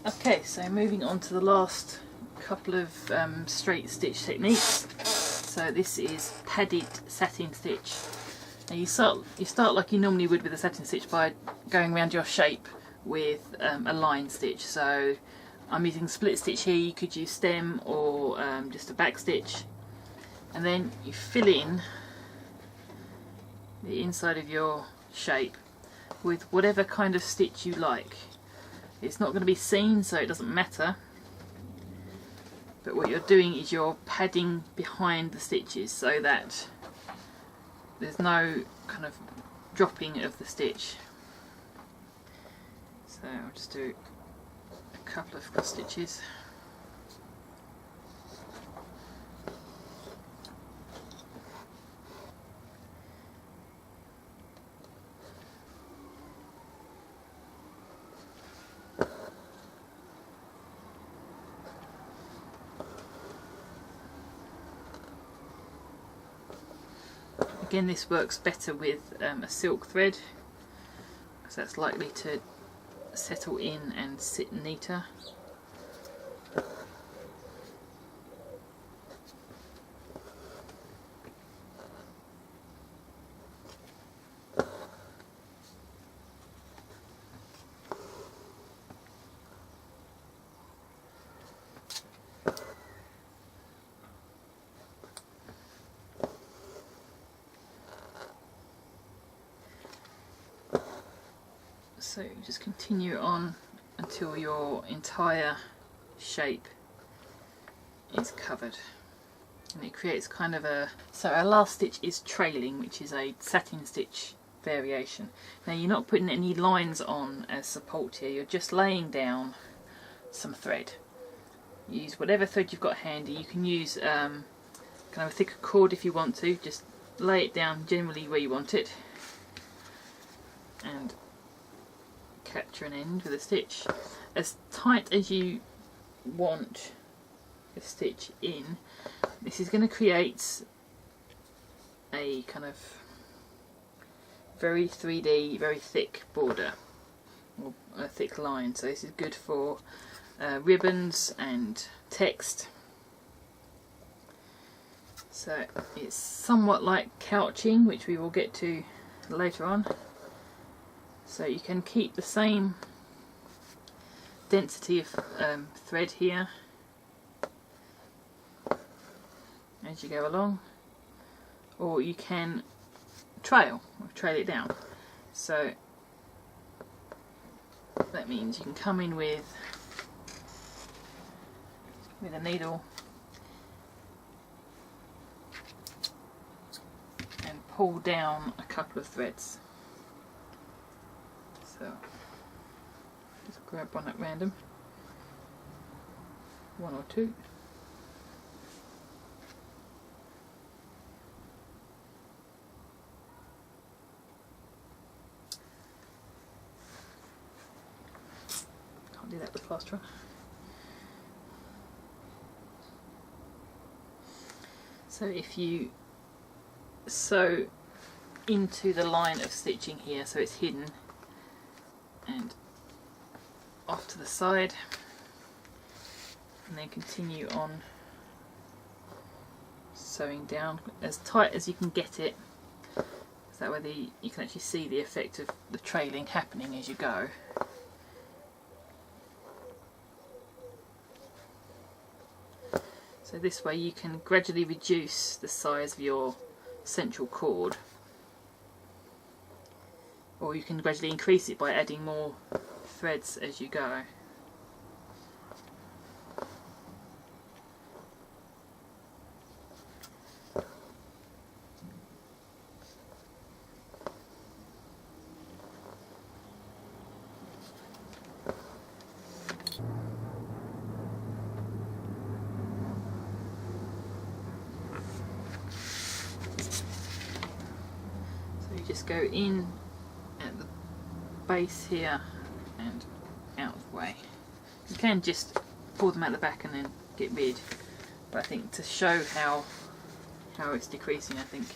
Okay, so moving on to the last couple of straight stitch techniques. So this is padded satin stitch. Now you start like you normally would with a satin stitch by going around your shape with a line stitch. So I'm using split stitch here. You could use stem or just a back stitch, and then you fill in the inside of your shape with whatever kind of stitch you like. It's not going to be seen, so it doesn't matter, but what you're doing is you're padding behind the stitches so that there's no kind of dropping of the stitch. So I'll just do a couple of cross stitches. Again, this works better with a silk thread, because that's likely to settle in and sit neater. So just continue on until your entire shape is covered, and it creates kind of a... So our last stitch is trailing, which is a satin stitch variation. Now you're not putting any lines on as support here, you're just laying down some thread. Use whatever thread you've got handy. You can use kind of a thicker cord if you want to, just lay it down generally where you want it and capture an end with a stitch as tight as you want the stitch in. This is going to create a kind of very 3D, very thick border, or a thick line. So this is good for ribbons and text. So it's somewhat like couching, which we will get to later on. So you can keep the same density of thread here as you go along, or you can trail it down. So that means you can come in with a needle and pull down a couple of threads. So just grab one at random, one or two. Can't do that with fast run. So if you sew into the line of stitching here so it's hidden, and off to the side, and then continue on sewing down as tight as you can get it, so that way you can actually see the effect of the trailing happening as you go. So this way you can gradually reduce the size of your central cord, or you can gradually increase it by adding more threads as you go. So you just go in at the base here and out of the way. You can just pull them out the back and then get rid, but I think to show how it's decreasing, I think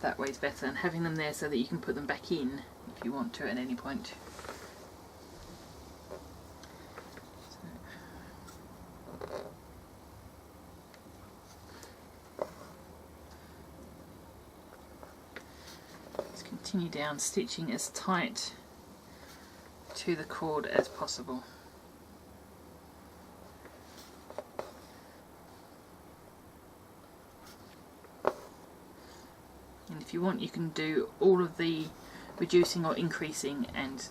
that way is better, and having them there so that you can put them back in if you want to at any point. continue down, stitching as tight to the cord as possible. And if you want, you can do all of the reducing or increasing and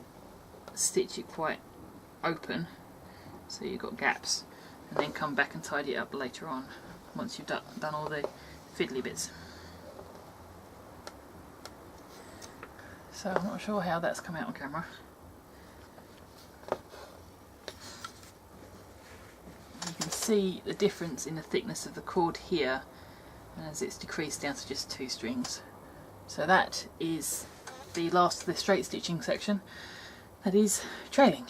stitch it quite open so you've got gaps, and then come back and tidy it up later on once you've done all the fiddly bits. So I'm not sure how that's come out on camera. You can see the difference in the thickness of the cord here as it's decreased down to just 2 strings. So that is the last of the straight stitching section. That is trailing.